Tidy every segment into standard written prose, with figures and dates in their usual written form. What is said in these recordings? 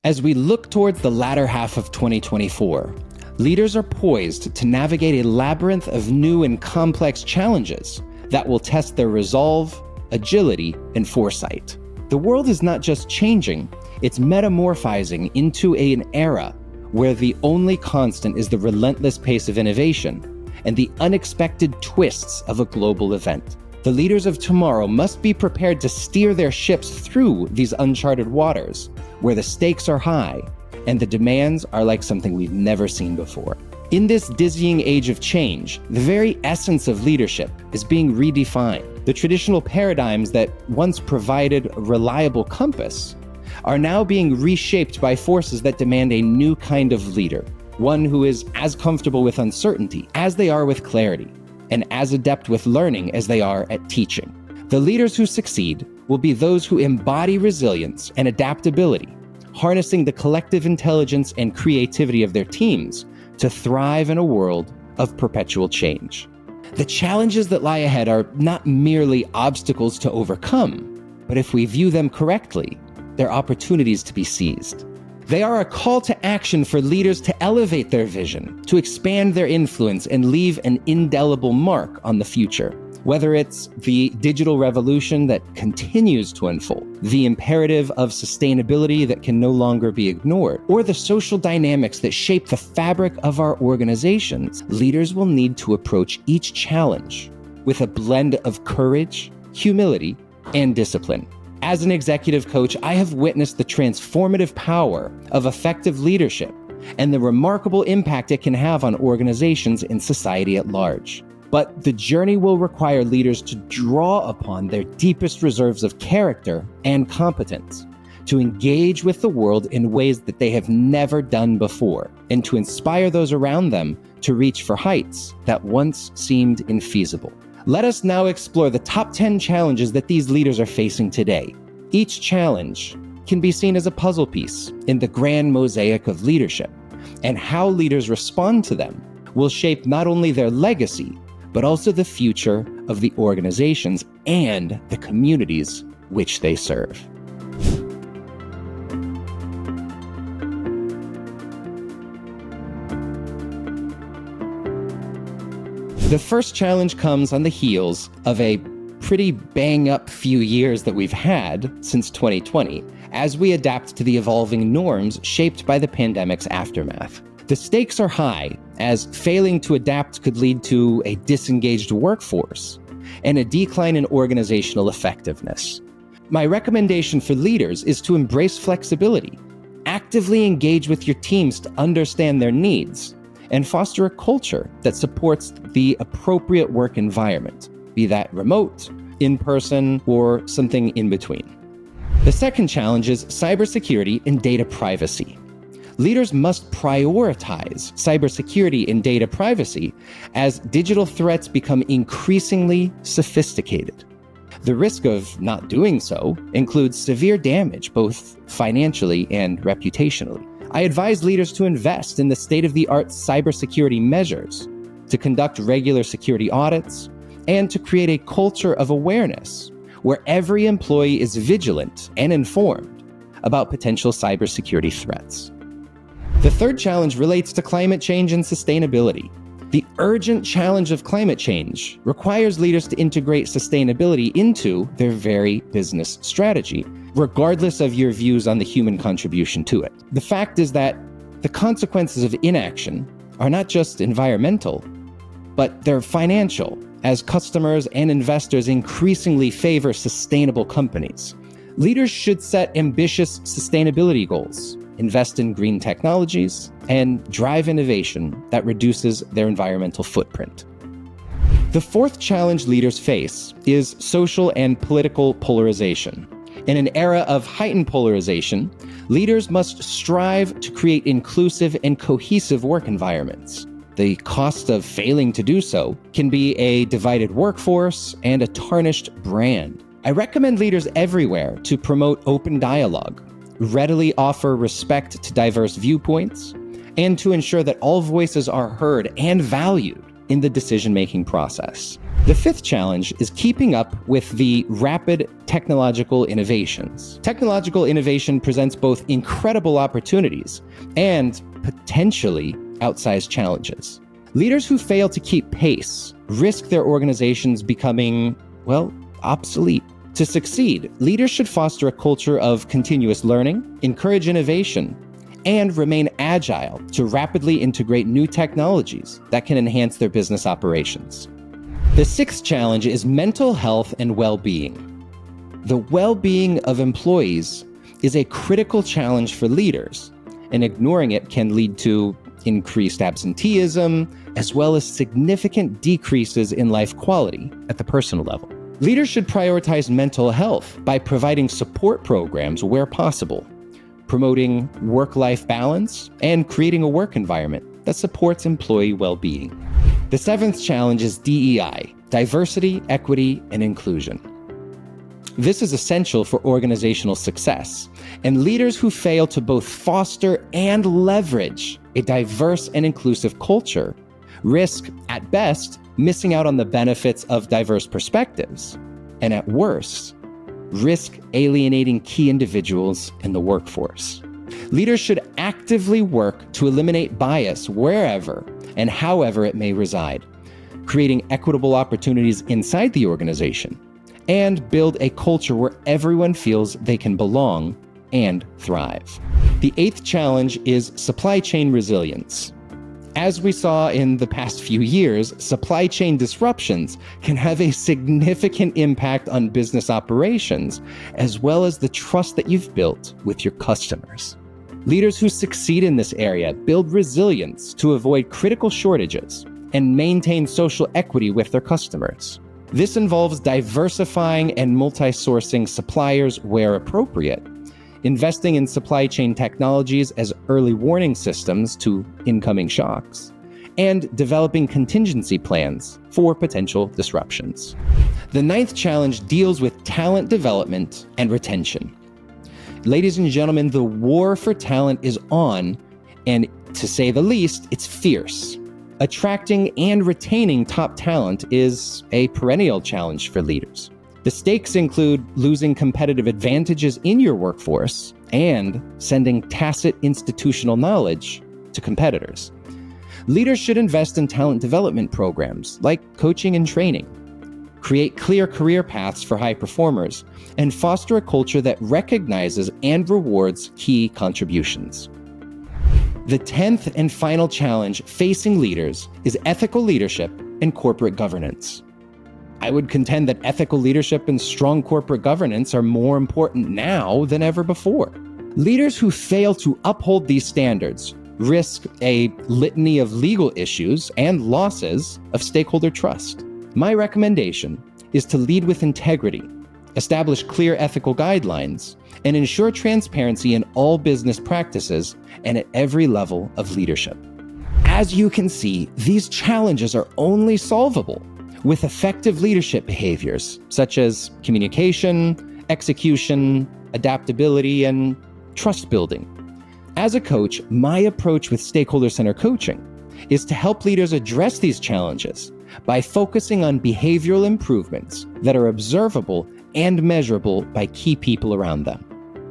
As we look towards the latter half of 2024, leaders are poised to navigate a labyrinth of new and complex challenges that will test their resolve, agility, and foresight. The world is not just changing, it's metamorphizing into an era where the only constant is the relentless pace of innovation and the unexpected twists of a global event. The leaders of tomorrow must be prepared to steer their ships through these uncharted waters, where the stakes are high and the demands are like something we've never seen before. In this dizzying age of change, the very essence of leadership is being redefined. The traditional paradigms that once provided a reliable compass are now being reshaped by forces that demand a new kind of leader, one who is as comfortable with uncertainty as they are with clarity, and as adept with learning as they are at teaching. The leaders who succeed will be those who embody resilience and adaptability, harnessing the collective intelligence and creativity of their teams to thrive in a world of perpetual change. The challenges that lie ahead are not merely obstacles to overcome, but if we view them correctly, they're opportunities to be seized. They are a call to action for leaders to elevate their vision, to expand their influence, and leave an indelible mark on the future. Whether it's the digital revolution that continues to unfold, the imperative of sustainability that can no longer be ignored, or the social dynamics that shape the fabric of our organizations, leaders will need to approach each challenge with a blend of courage, humility, and discipline. As an executive coach, I have witnessed the transformative power of effective leadership and the remarkable impact it can have on organizations and society at large. But the journey will require leaders to draw upon their deepest reserves of character and competence, to engage with the world in ways that they have never done before, and to inspire those around them to reach for heights that once seemed infeasible. Let us now explore the top 10 challenges that these leaders are facing today. Each challenge can be seen as a puzzle piece in the grand mosaic of leadership, and how leaders respond to them will shape not only their legacy, but also the future of the organizations and the communities which they serve. The first challenge comes on the heels of a pretty bang-up few years that we've had since 2020, as we adapt to the evolving norms shaped by the pandemic's aftermath. The stakes are high, as failing to adapt could lead to a disengaged workforce and a decline in organizational effectiveness. My recommendation for leaders is to embrace flexibility, actively engage with your teams to understand their needs, and foster a culture that supports the appropriate work environment, be that remote, in-person, or something in between. The second challenge is cybersecurity and data privacy. Leaders must prioritize cybersecurity and data privacy as digital threats become increasingly sophisticated. The risk of not doing so includes severe damage, both financially and reputationally. I advise leaders to invest in the state-of-the-art cybersecurity measures, to conduct regular security audits, and to create a culture of awareness where every employee is vigilant and informed about potential cybersecurity threats. The third challenge relates to climate change and sustainability. The urgent challenge of climate change requires leaders to integrate sustainability into their very business strategy, regardless of your views on the human contribution to it. The fact is that the consequences of inaction are not just environmental, but they're financial, as customers and investors increasingly favor sustainable companies. Leaders should set ambitious sustainability goals, invest in green technologies, and drive innovation that reduces their environmental footprint. The fourth challenge leaders face is social and political polarization. In an era of heightened polarization, leaders must strive to create inclusive and cohesive work environments. The cost of failing to do so can be a divided workforce and a tarnished brand. I recommend leaders everywhere to promote open dialogue, readily offer respect to diverse viewpoints, and to ensure that all voices are heard and valued in the decision-making process. The fifth challenge is keeping up with the rapid technological innovations. Technological innovation presents both incredible opportunities and potentially outsized challenges. Leaders who fail to keep pace risk their organizations becoming, obsolete. To succeed, leaders should foster a culture of continuous learning, encourage innovation, and remain agile to rapidly integrate new technologies that can enhance their business operations. The sixth challenge is mental health and well-being. The well-being of employees is a critical challenge for leaders, and ignoring it can lead to increased absenteeism, as well as significant decreases in life quality at the personal level. Leaders should prioritize mental health by providing support programs where possible, promoting work-life balance, and creating a work environment that supports employee well-being. The seventh challenge is DEI, diversity, equity, and inclusion. This is essential for organizational success, and leaders who fail to both foster and leverage a diverse and inclusive culture risk, at best, missing out on the benefits of diverse perspectives, and at worst, risk alienating key individuals in the workforce. Leaders should actively work to eliminate bias wherever and however it may reside, creating equitable opportunities inside the organization, and build a culture where everyone feels they can belong and thrive. The eighth challenge is supply chain resilience. As we saw in the past few years, supply chain disruptions can have a significant impact on business operations, as well as the trust that you've built with your customers. Leaders who succeed in this area build resilience to avoid critical shortages and maintain social equity with their customers. This involves diversifying and multi-sourcing suppliers where appropriate, investing in supply chain technologies as early warning systems to incoming shocks, and developing contingency plans for potential disruptions. The ninth challenge deals with talent development and retention. Ladies and gentlemen, the war for talent is on, and to say the least, it's fierce. Attracting and retaining top talent is a perennial challenge for leaders. The stakes include losing competitive advantages in your workforce and sending tacit institutional knowledge to competitors. Leaders should invest in talent development programs like coaching and training, create clear career paths for high performers, and foster a culture that recognizes and rewards key contributions. The 10th and final challenge facing leaders is ethical leadership and corporate governance. I would contend that ethical leadership and strong corporate governance are more important now than ever before. Leaders who fail to uphold these standards risk a litany of legal issues and losses of stakeholder trust. My recommendation is to lead with integrity, establish clear ethical guidelines, and ensure transparency in all business practices and at every level of leadership. As you can see, these challenges are only solvable with effective leadership behaviors such as communication, execution, adaptability, and trust building. As a coach, my approach with stakeholder-centered coaching is to help leaders address these challenges by focusing on behavioral improvements that are observable and measurable by key people around them.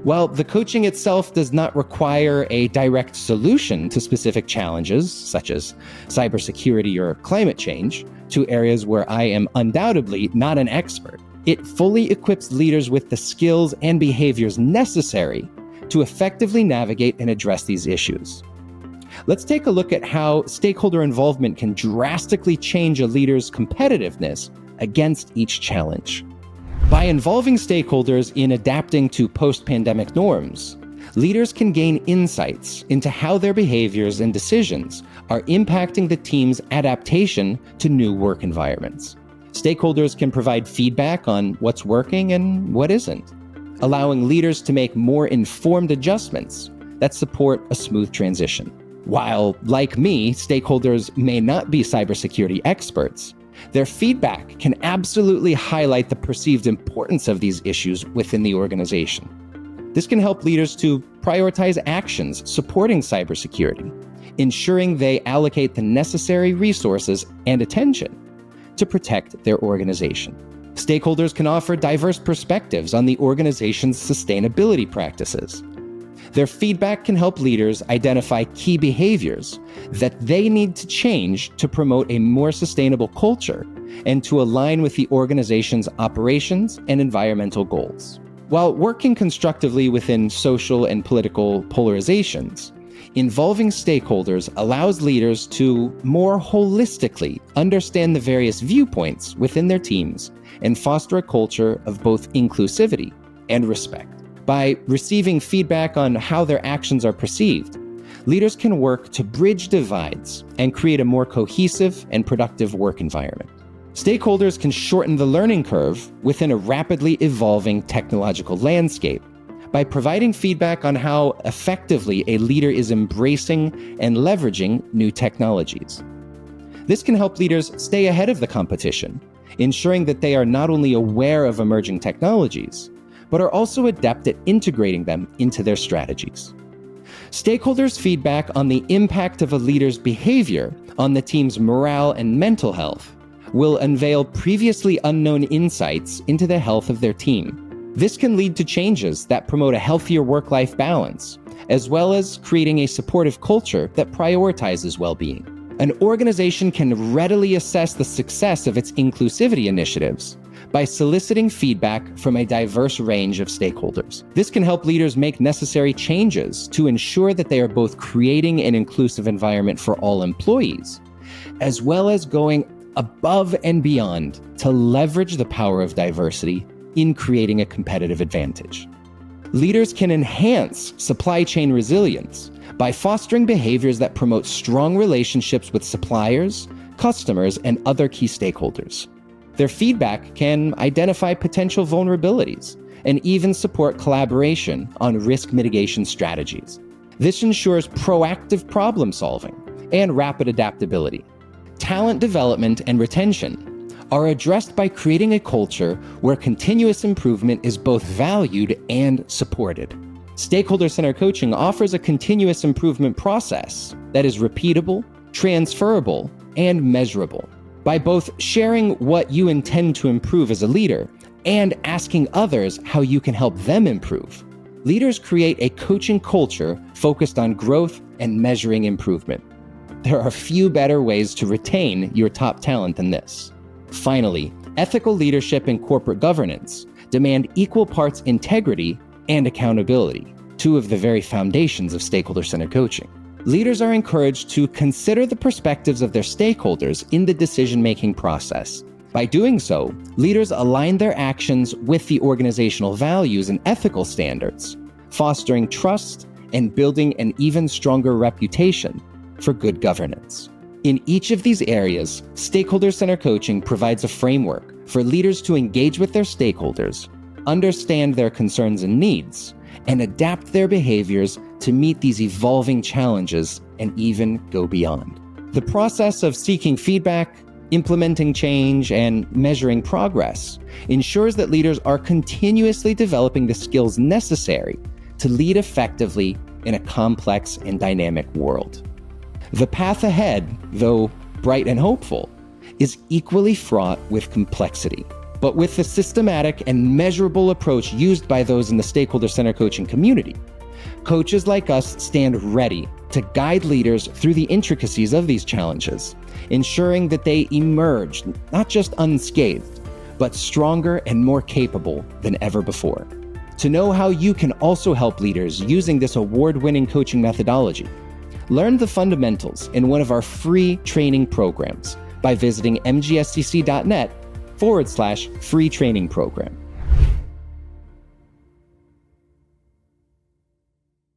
While the coaching itself does not require a direct solution to specific challenges, such as cybersecurity or climate change, two areas where I am undoubtedly not an expert, it fully equips leaders with the skills and behaviors necessary to effectively navigate and address these issues. Let's take a look at how stakeholder involvement can drastically change a leader's competitiveness against each challenge. By involving stakeholders in adapting to post-pandemic norms, leaders can gain insights into how their behaviors and decisions are impacting the team's adaptation to new work environments. Stakeholders can provide feedback on what's working and what isn't, allowing leaders to make more informed adjustments that support a smooth transition. While, like me, stakeholders may not be cybersecurity experts, their feedback can absolutely highlight the perceived importance of these issues within the organization. This can help leaders to prioritize actions supporting cybersecurity ensuring they allocate the necessary resources and attention to protect their organization. Stakeholders can offer diverse perspectives on the organization's sustainability practices. Their feedback can help leaders identify key behaviors that they need to change to promote a more sustainable culture and to align with the organization's operations and environmental goals. While working constructively within social and political polarizations, involving stakeholders allows leaders to more holistically understand the various viewpoints within their teams and foster a culture of both inclusivity and respect. By receiving feedback on how their actions are perceived, leaders can work to bridge divides and create a more cohesive and productive work environment. Stakeholders can shorten the learning curve within a rapidly evolving technological landscape by providing feedback on how effectively a leader is embracing and leveraging new technologies. This can help leaders stay ahead of the competition, ensuring that they are not only aware of emerging technologies, but are also adept at integrating them into their strategies. Stakeholders' feedback on the impact of a leader's behavior on the team's morale and mental health will unveil previously unknown insights into the health of their team. This can lead to changes that promote a healthier work-life balance, as well as creating a supportive culture that prioritizes well-being. An organization can readily assess the success of its inclusivity initiatives by soliciting feedback from a diverse range of stakeholders. This can help leaders make necessary changes to ensure that they are both creating an inclusive environment for all employees, as well as going above and beyond to leverage the power of diversity in creating a competitive advantage. Leaders can enhance supply chain resilience by fostering behaviors that promote strong relationships with suppliers, customers, and other key stakeholders. Their feedback can identify potential vulnerabilities and even support collaboration on risk mitigation strategies. This ensures proactive problem solving and rapid adaptability. Talent development and retention are addressed by creating a culture where continuous improvement is both valued and supported. Stakeholder-centered coaching offers a continuous improvement process that is repeatable, transferable, and measurable. By both sharing what you intend to improve as a leader and asking others how you can help them improve, leaders create a coaching culture focused on growth and measuring improvement. There are few better ways to retain your top talent than this. Finally, ethical leadership and corporate governance demand equal parts integrity and accountability, two of the very foundations of stakeholder-centered coaching. Leaders are encouraged to consider the perspectives of their stakeholders in the decision-making process. By doing so, leaders align their actions with the organizational values and ethical standards, fostering trust and building an even stronger reputation for good governance. In each of these areas, stakeholder-centered coaching provides a framework for leaders to engage with their stakeholders, understand their concerns and needs, and adapt their behaviors to meet these evolving challenges and even go beyond. The process of seeking feedback, implementing change, and measuring progress ensures that leaders are continuously developing the skills necessary to lead effectively in a complex and dynamic world. The path ahead, though bright and hopeful, is equally fraught with complexity. But with the systematic and measurable approach used by those in the stakeholder-centered coaching community, coaches like us stand ready to guide leaders through the intricacies of these challenges, ensuring that they emerge not just unscathed, but stronger and more capable than ever before. To know how you can also help leaders using this award-winning coaching methodology, learn the fundamentals in one of our free training programs by visiting mgscc.net/free training program.